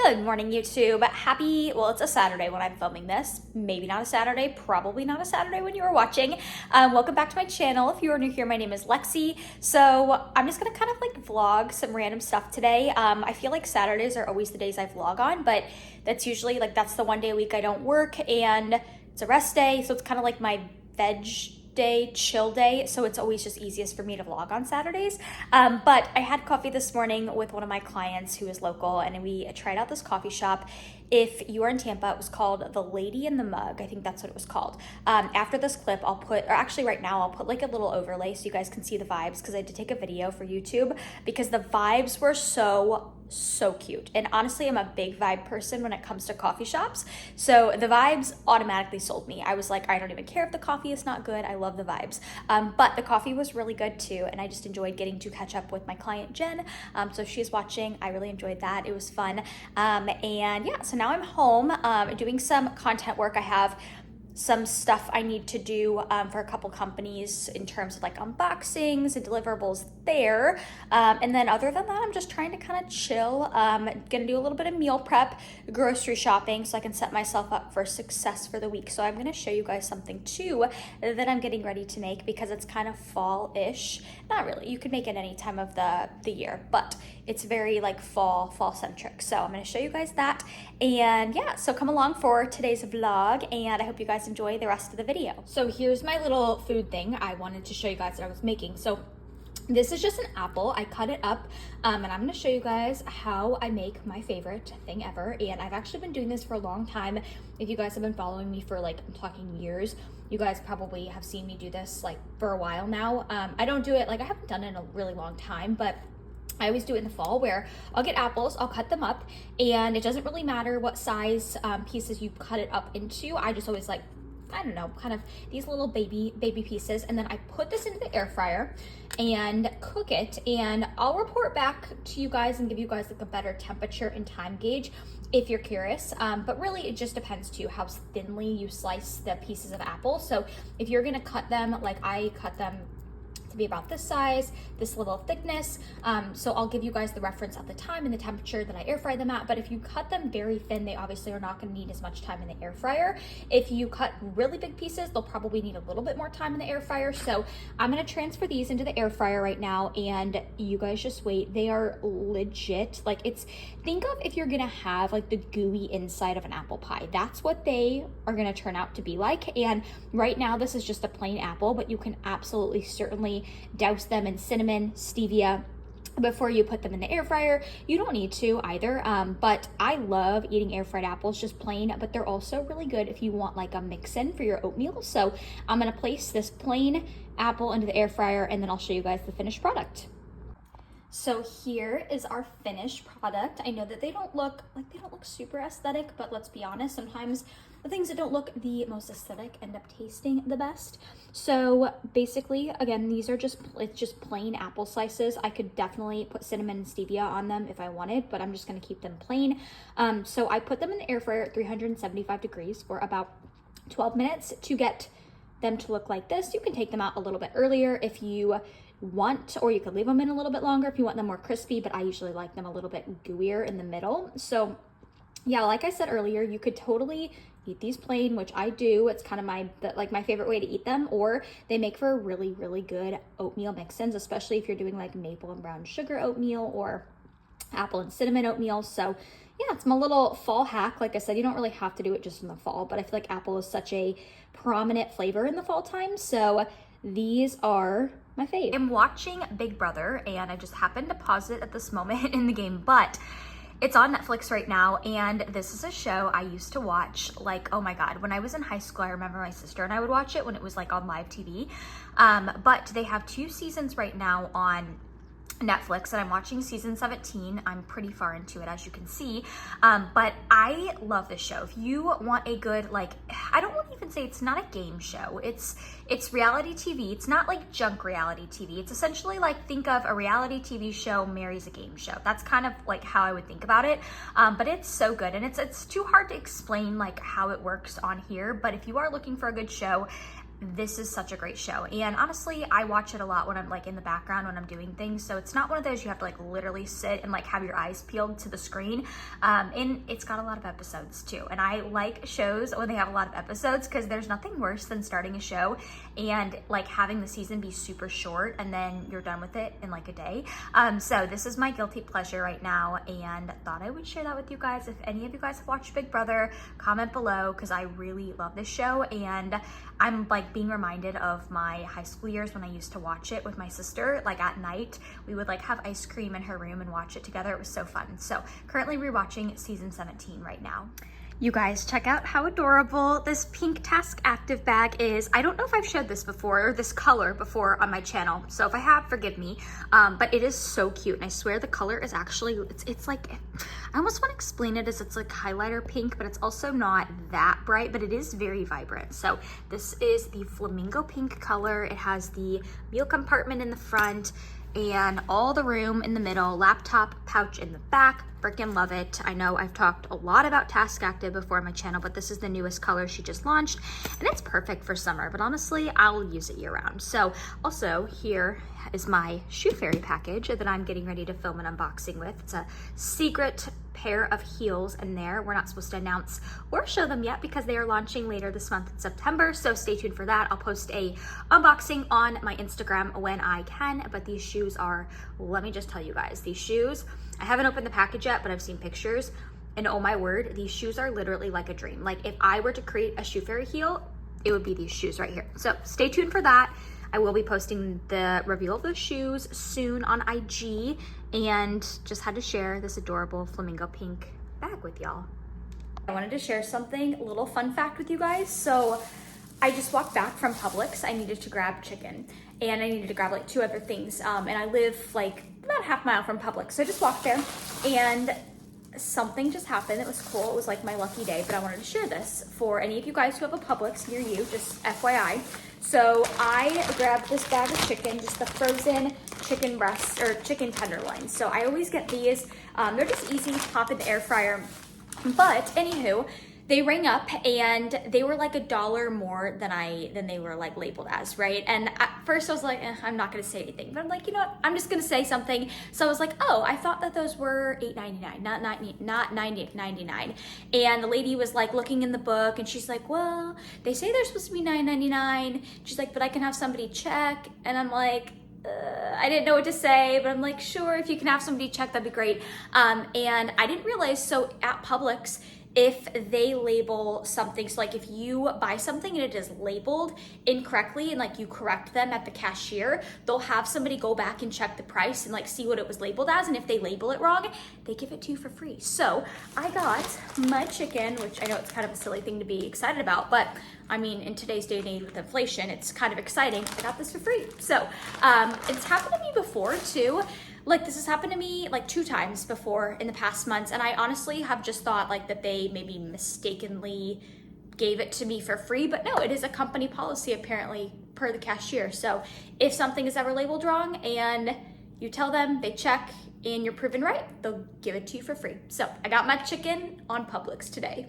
Good morning, YouTube. Well, it's a Saturday when I'm filming this. Maybe not a Saturday, probably not a Saturday when you are watching. Welcome back to my channel. If you are new here, my name is Lexi. So I'm just gonna kind of like vlog some random stuff today. I feel like Saturdays are always the days I vlog on, but that's usually like, that's the one day a week I don't work and it's a rest day. So it's kind of like my veg day, chill day, so it's always just easiest for me to vlog on Saturdays. But I had coffee this morning with one of my clients who is local, and we tried out this coffee shop. If you are in Tampa, it was called The Lady in the Mug. I think that's what it was called. After this clip, I'll put, or actually right now, I'll put like a little overlay so you guys can see the vibes, because I did take a video for YouTube because the vibes were so cute. And honestly, I'm a big vibe person when it comes to coffee shops. So the vibes automatically sold me. I was like, I don't even care if the coffee is not good. I love the vibes. But the coffee was really good too. And I just enjoyed getting to catch up with my client, Jen. So she's watching. I really enjoyed that. It was fun. And yeah, so now I'm home doing some content work. I have some stuff I need to do for a couple companies in terms of like unboxings and deliverables there. And then other than that, I'm just trying to kind of chill. Gonna do a little bit of meal prep, grocery shopping, so I can set myself up for success for the week. So I'm gonna show you guys something too that I'm getting ready to make because it's kind of fall-ish. Not really, you could make it any time of the year, but it's very like fall centric. So I'm gonna show you guys that. And yeah, so come along for today's vlog, and I hope you guys enjoy the rest of the video. So here's my little food thing I wanted to show you guys that I was making. So this is just an apple. I cut it up, and I'm gonna show you guys how I make my favorite thing ever. And I've actually been doing this for a long time. If you guys have been following me for like, I'm talking years, you guys probably have seen me do this like for a while now. I don't do it, like I haven't done it in a really long time, but I always do it in the fall where I'll get apples, I'll cut them up, and it doesn't really matter what size pieces you cut it up into. I just always like, I don't know, kind of these little baby pieces, and then I put this into the air fryer and cook it, and I'll report back to you guys and give you guys like a better temperature and time gauge if you're curious. But really it just depends too how thinly you slice the pieces of apple. So if you're gonna cut them like I cut them to be about this size, this little thickness. So I'll give you guys the reference at the time and the temperature that I air fry them at. But if you cut them very thin, they obviously are not gonna need as much time in the air fryer. If you cut really big pieces, they'll probably need a little bit more time in the air fryer. So I'm gonna transfer these into the air fryer right now, and you guys just wait. They are legit. Like think of if you're gonna have like the gooey inside of an apple pie. That's what they are gonna turn out to be like. And right now this is just a plain apple, but you can absolutely certainly douse them in cinnamon, stevia before you put them in the air fryer. You don't need to either, but I love eating air fried apples just plain, but they're also really good if you want like a mix-in for your oatmeal. So I'm gonna place this plain apple into the air fryer, and then I'll show you guys the finished product. So here is our finished product. I know that they don't look super aesthetic, but let's be honest, sometimes the things that don't look the most aesthetic end up tasting the best. So basically, again, these are it's just plain apple slices. I could definitely put cinnamon and stevia on them if I wanted, but I'm just gonna keep them plain. So I put them in the air fryer at 375 degrees for about 12 minutes to get them to look like this. You can take them out a little bit earlier if you want, or you could leave them in a little bit longer if you want them more crispy, but I usually like them a little bit gooier in the middle. So yeah, like I said earlier, you could totally eat these plain, which I do. It's kind of my favorite way to eat them, or they make for really good oatmeal mix-ins, especially if you're doing like maple and brown sugar oatmeal or apple and cinnamon oatmeal. So yeah, it's my little fall hack. Like I said, you don't really have to do it just in the fall, but I feel like apple is such a prominent flavor in the fall time. So these are my fave. I'm watching Big Brother, and I just happened to pause it at this moment in the game, but it's on Netflix right now, and this is a show I used to watch, like, oh my God, when I was in high school. I remember my sister and I would watch it when it was like on live TV, but they have 2 seasons right now on Netflix, and I'm watching season 17. I'm pretty far into it, as you can see, but I love this show. If you want a good, like, I don't want to even say it's not a game show, it's reality TV. It's not like junk reality TV. It's essentially like, think of a reality TV show marries a game show. That's kind of like how I would think about it, but it's so good, and it's too hard to explain like how it works on here. But if you are looking for a good show, this is such a great show. And honestly, I watch it a lot when I'm like in the background when I'm doing things. So it's not one of those you have to like literally sit and like have your eyes peeled to the screen. And it's got a lot of episodes too. And I like shows when they have a lot of episodes because there's nothing worse than starting a show and like having the season be super short and then you're done with it in like a day. So this is my guilty pleasure right now, and thought I would share that with you guys. If any of you guys have watched Big Brother, comment below because I really love this show, and I'm like being reminded of my high school years when I used to watch it with my sister. Like at night, we would like have ice cream in her room and watch it together. It was so fun. So currently rewatching season 17 right now. You guys, check out how adorable this pink Taske Active bag is. I don't know if I've showed this before, or this color before on my channel, so if I have, forgive me, but it is so cute, and I swear the color is actually, it's like, I almost want to explain it as it's like highlighter pink, but it's also not that bright, but it is very vibrant. So this is the flamingo pink color. It has the meal compartment in the front, and all the room in the middle, laptop pouch in the back. Freaking love it. I know I've talked a lot about Taske Active before on my channel, but this is the newest color she just launched, and it's perfect for summer, but honestly, I'll use it year round. So also here is my shoe fairy package that I'm getting ready to film an unboxing with. It's a secret pair of heels in there. We're not supposed to announce or show them yet because they are launching later this month in September, so stay tuned for that. I'll post a unboxing on my Instagram when I can, but these shoes are, let me just tell you guys, these shoes, I haven't opened the package yet, but I've seen pictures, and oh my word, these shoes are literally like a dream. Like if I were to create a shoe fairy heel, it would be these shoes right here. So stay tuned for that. I will be posting the reveal of those shoes soon on IG, and just had to share this adorable flamingo pink bag with y'all. I wanted to share something, a little fun fact with you guys. So I just walked back from Publix. I needed to grab chicken, and I needed to grab like 2 other things. And I live like about a half mile from Publix. So I just walked there, and something just happened. It was cool. It was like my lucky day, but I wanted to share this for any of you guys who have a Publix near you, just FYI. So I grabbed this bag of chicken, just the frozen chicken breasts or chicken tenderloins. So I always get these. They're just easy to pop in the air fryer. But anywho, they rang up and they were like $1 more than they were like labeled as, right? And at first I was like, I'm not gonna say anything, but I'm like, you know what? I'm just gonna say something. So I was like, oh, I thought that those were $8.99, not $9.99. And the lady was like looking in the book, and she's like, well, they say they're supposed to be $9.99. She's like, but I can have somebody check. And I'm like, I didn't know what to say, but I'm like, sure, if you can have somebody check, that'd be great. And I didn't realize, so at Publix, if they label something, so like if you buy something and it is labeled incorrectly and like you correct them at the cashier, they'll have somebody go back and check the price and like see what it was labeled as, and if they label it wrong, they give it to you for free. So I got my chicken, which I know it's kind of a silly thing to be excited about, but I mean, in today's day and age with inflation, it's kind of exciting. I got this for free. So it's happened to me before too. Like this has happened to me like 2 times before in the past months, and I honestly have just thought like that they maybe mistakenly gave it to me for free, but no, it is a company policy apparently per the cashier. So if something is ever labeled wrong and you tell them, they check, and you're proven right, they'll give it to you for free. So I got my chicken on Publix today.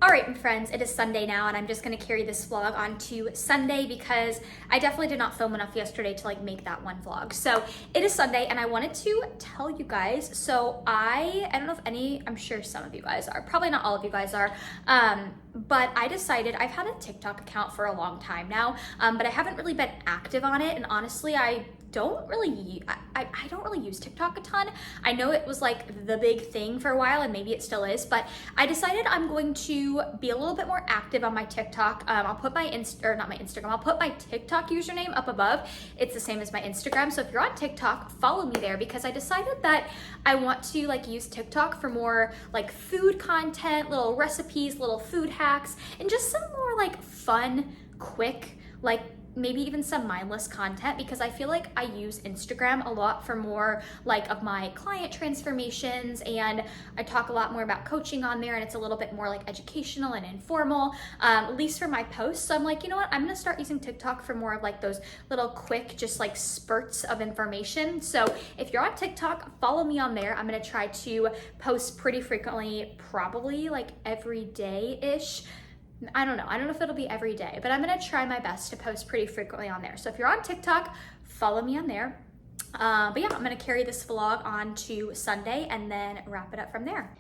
All right, my friends, it is Sunday now, and I'm just gonna carry this vlog on to Sunday because I definitely did not film enough yesterday to like make that one vlog. So it is Sunday, and I wanted to tell you guys, so I don't know if any, I'm sure some of you guys are, probably not all of you guys are, but I decided, I've had a TikTok account for a long time now, but I haven't really been active on it, and honestly, I don't really use TikTok a ton. I know it was like the big thing for a while, and maybe it still is, but I decided I'm going to be a little bit more active on my TikTok. I'll put my I'll put my TikTok username up above. It's the same as my Instagram. So if you're on TikTok, follow me there, because I decided that I want to like use TikTok for more like food content, little recipes, little food hacks, and just some more like fun, quick, like maybe even some mindless content, because I feel like I use Instagram a lot for more like of my client transformations, and I talk a lot more about coaching on there, and it's a little bit more like educational and informal, at least for my posts. So I'm like, you know what, I'm gonna start using TikTok for more of like those little quick, just like spurts of information. So if you're on TikTok, follow me on there. I'm gonna try to post pretty frequently, probably like every day-ish. I don't know if it'll be every day, but I'm gonna try my best to post pretty frequently on there. So if you're on TikTok, follow me on there. But yeah, I'm gonna carry this vlog on to Sunday and then wrap it up from there.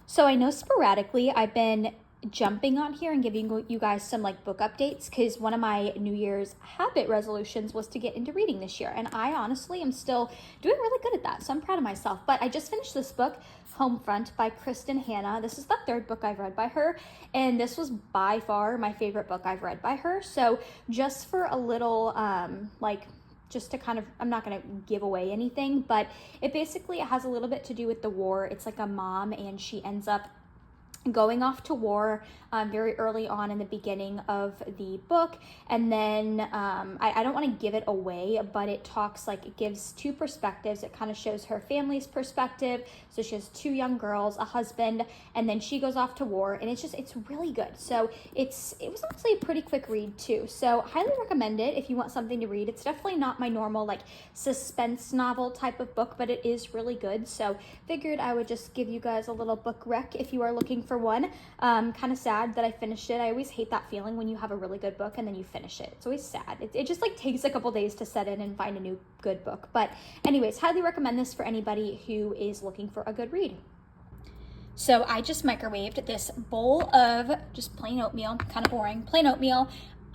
So I know sporadically I've been jumping on here and giving you guys some like book updates, because one of my New Year's habit resolutions was to get into reading this year, and I honestly am still doing really good at that, so I'm proud of myself. But I just finished this book, Homefront by Kristen Hanna. This is the third book I've read by her, and this was by far my favorite book I've read by her. So just for a little just to kind of, I'm not going to give away anything, but it basically has a little bit to do with the war. It's like a mom, and she ends up going off to war very early on in the beginning of the book. And then I don't want to give it away, but it talks, like, it gives two perspectives. It kind of shows her family's perspective. So she has two young girls, a husband, and then she goes off to war, and it's really good. So it was honestly a pretty quick read too. So highly recommend it if you want something to read. It's definitely not my normal like suspense novel type of book, but it is really good. So figured I would just give you guys a little book rec if you are looking for one. Kind of sad that I finished it. I always hate that feeling when you have a really good book and then you finish it. It's always sad. It just like takes a couple days to set in and find a new good book. But anyways, highly recommend this for anybody who is looking for a good read. So I just microwaved this bowl of just plain oatmeal, kind of boring, plain oatmeal.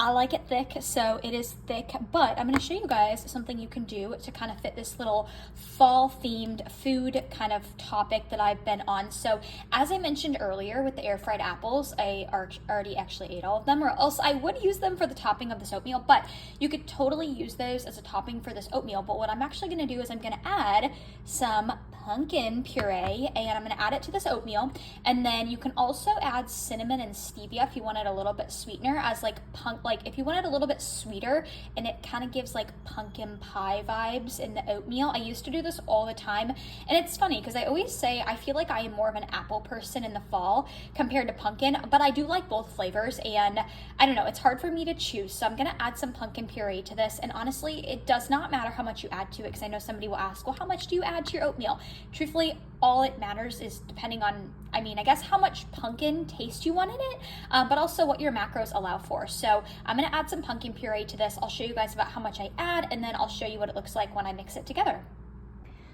I like it thick, so it is thick, but I'm gonna show you guys something you can do to kind of fit this little fall themed food kind of topic that I've been on. So as I mentioned earlier with the air fried apples, I already actually ate all of them, or else I would use them for the topping of this oatmeal, but you could totally use those as a topping for this oatmeal. But what I'm actually gonna do is I'm gonna add some pumpkin puree, and I'm gonna add it to this oatmeal. And then you can also add cinnamon and stevia if you want it a little bit sweetener, as like if you want it a little bit sweeter, and it kind of gives like pumpkin pie vibes in the oatmeal. I used to do this all the time, and it's funny because I always say I feel like I am more of an apple person in the fall compared to pumpkin, but I do like both flavors, and I don't know, it's hard for me to choose. So I'm gonna add some pumpkin puree to this, and honestly, it does not matter how much you add to it, because I know somebody will ask, well, how much do you add to your oatmeal? Truthfully, all it matters is depending on, I guess how much pumpkin taste you want in it, but also what your macros allow for. So I'm gonna add some pumpkin puree to this. I'll show you guys about how much I add, and then I'll show you what it looks like when I mix it together.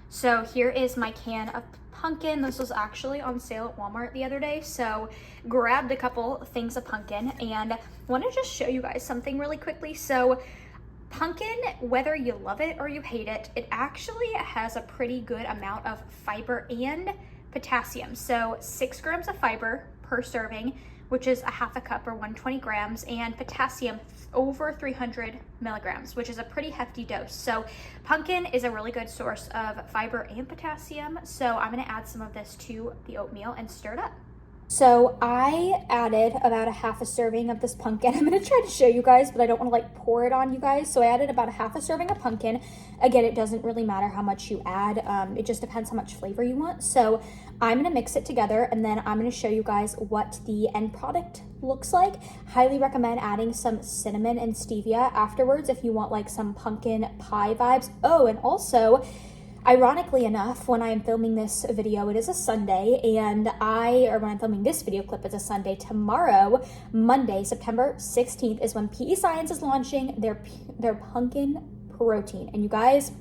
So here is my can of pumpkin. This was actually on sale at Walmart the other day, so grabbed a couple things of pumpkin, and I want to just show you guys something really quickly. So pumpkin, whether you love it or you hate it, it actually has a pretty good amount of fiber and potassium. So 6 grams of fiber per serving, which is a half a cup or 120 grams, and potassium over 300 milligrams, which is a pretty hefty dose. So pumpkin is a really good source of fiber and potassium. So I'm gonna add some of this to the oatmeal and stir it up. So I added about a half a serving of this pumpkin. I'm gonna try to show you guys, but I don't wanna like pour it on you guys. So I added about a half a serving of pumpkin. Again, it doesn't really matter how much you add. It just depends how much flavor you want. So I'm gonna mix it together, and then I'm gonna show you guys what the end product looks like. Highly recommend adding some cinnamon and stevia afterwards if you want like some pumpkin pie vibes. Oh, and also, ironically enough, when I am filming this video, it is a Sunday, and when I'm filming this video clip, it's a Sunday. Tomorrow, Monday, September 16th, is when PE Science is launching their pumpkin protein. And you guys,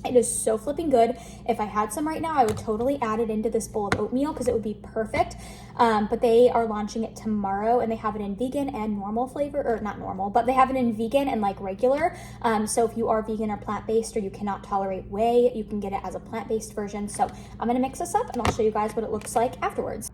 it is so flipping good. If I had some right now, I would totally add it into this bowl of oatmeal because it would be perfect. But they are launching it tomorrow, and they have it in vegan and normal flavor, or not normal, but they have it in vegan and like regular. So if you are vegan or plant-based, or you cannot tolerate whey, you can get it as a plant-based version. So I'm gonna mix this up, and I'll show you guys what it looks like afterwards.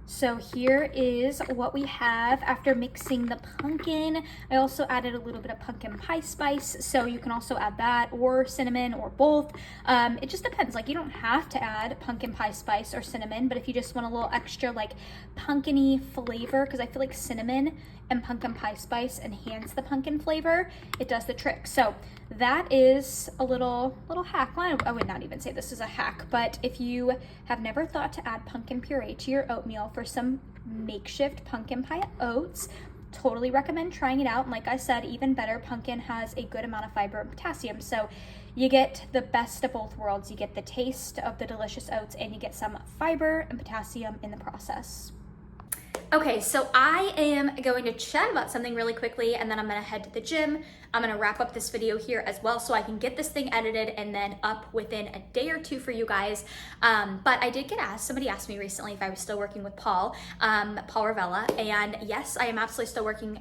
So here is what we have after mixing the pumpkin. I also added a little bit of pumpkin pie spice, so you can also add that, or cinnamon, or both. It just depends. Like, you don't have to add pumpkin pie spice or cinnamon, but if you just want a little extra like pumpkin-y flavor, because I feel like cinnamon and pumpkin pie spice enhance the pumpkin flavor, it does the trick. So that is a little hack. Well, I would not even say this is a hack, but if you have never thought to add pumpkin puree to your oatmeal for some makeshift pumpkin pie oats, totally recommend trying it out. And like I said, even better, pumpkin has a good amount of fiber and potassium, so you get the best of both worlds. You get the taste of the delicious oats, and you get some fiber and potassium in the process. Okay, so I am going to chat about something really quickly and then I'm gonna head to the gym. I'm gonna wrap up this video here as well so I can get this thing edited and then up within a day or two for you guys. But I did get asked, somebody asked me recently if I was still working with Paul Ravella, and yes, I am absolutely still working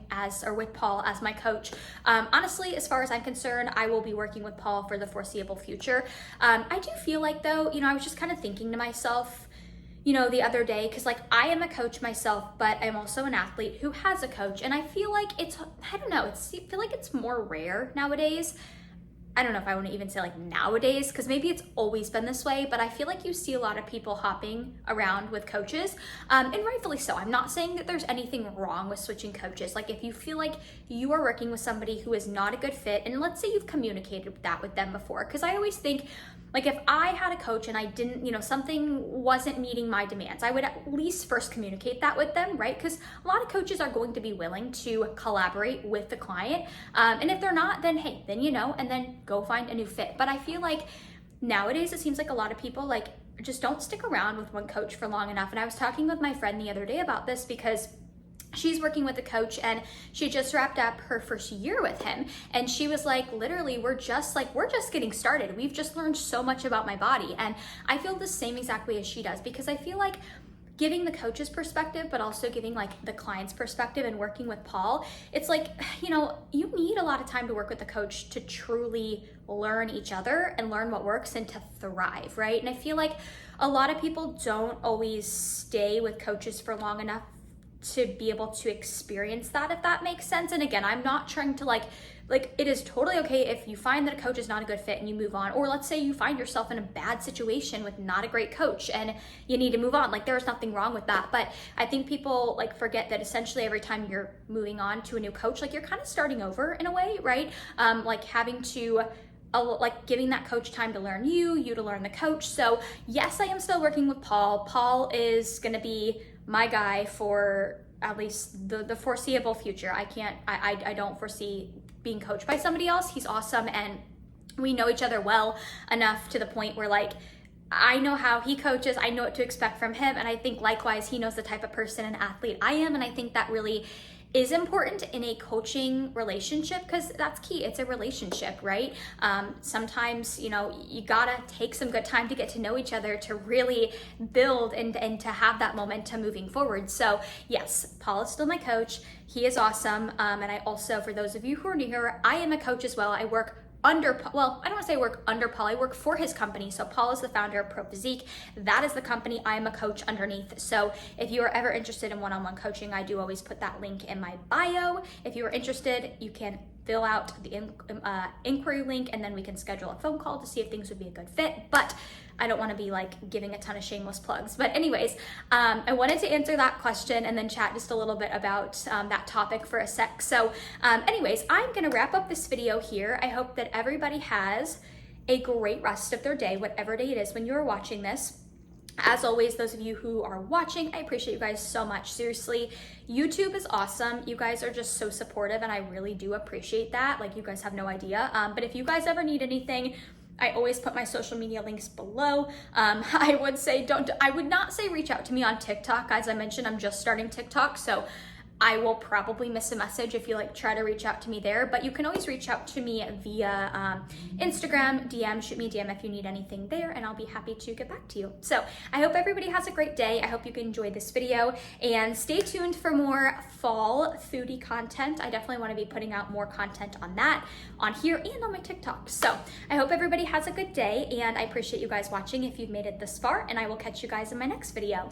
with Paul as my coach. Honestly, as far as I'm concerned, I will be working with Paul for the foreseeable future. I do feel like though, I was just kind of thinking to myself, the other day, because like I am a coach myself, but I'm also an athlete who has a coach. And I feel like I feel like it's more rare nowadays. I don't know if I want to even say like nowadays, because maybe it's always been this way, but I feel like you see a lot of people hopping around with coaches, and rightfully so. I'm not saying that there's anything wrong with switching coaches. Like if you feel like you are working with somebody who is not a good fit, and let's say you've communicated that with them before, because I always think, like if I had a coach and I didn't, something wasn't meeting my demands, I would at least first communicate that with them, right? Because a lot of coaches are going to be willing to collaborate with the client. And if they're not, then hey, then and then go find a new fit. But I feel like nowadays it seems like a lot of people like just don't stick around with one coach for long enough. And I was talking with my friend the other day about this because she's working with a coach and she just wrapped up her first year with him. And she was like, literally, we're just getting started. We've just learned so much about my body. And I feel the same exact way as she does, because I feel like giving the coach's perspective, but also giving like the client's perspective and working with Paul, it's like, you need a lot of time to work with the coach to truly learn each other and learn what works and to thrive, right? And I feel like a lot of people don't always stay with coaches for long enough to be able to experience that, if that makes sense. And again, I'm not trying to like it is totally okay if you find that a coach is not a good fit and you move on, or let's say you find yourself in a bad situation with not a great coach and you need to move on. Like there's nothing wrong with that. But I think people like forget that essentially every time you're moving on to a new coach, like you're kind of starting over in a way, right? Like having to giving that coach time to learn you to learn the coach. So yes, I am still working with Paul. Paul is gonna be my guy for at least the foreseeable future. I don't foresee being coached by somebody else. He's awesome and we know each other well enough to the point where like I know how he coaches, I know what to expect from him, and I think likewise he knows the type of person and athlete I am, and I think that really is important in a coaching relationship, because that's key. It's a relationship, right? Sometimes, you gotta take some good time to get to know each other to really build and to have that momentum moving forward. So yes, Paul is still my coach. He is awesome. And I also, for those of you who are new here, I am a coach as well. I work under, well, I don't want to say work under Paul, I work for his company. So Paul is the founder of Pro Physique. That is the company I am a coach underneath. So if you are ever interested in one-on-one coaching, I do always put that link in my bio. If you are interested, you can fill out the inquiry link and then we can schedule a phone call to see if things would be a good fit. But I don't want to be like giving a ton of shameless plugs. But anyways, I wanted to answer that question and then chat just a little bit about that topic for a sec. So anyways, I'm going to wrap up this video here. I hope that everybody has a great rest of their day, whatever day it is when you're watching this. As always, those of you who are watching, I appreciate you guys so much. Seriously, YouTube is awesome. You guys are just so supportive and I really do appreciate that. Like you guys have no idea. But if you guys ever need anything, I always put my social media links below. I would not say reach out to me on TikTok. As I mentioned, I'm just starting TikTok, so I will probably miss a message if you try to reach out to me there, but you can always reach out to me via Instagram, DM, shoot me a DM if you need anything there, and I'll be happy to get back to you. So I hope everybody has a great day. I hope you enjoyed this video, and stay tuned for more fall foodie content. I definitely want to be putting out more content on that, on here and on my TikTok. So I hope everybody has a good day, and I appreciate you guys watching if you've made it this far, and I will catch you guys in my next video.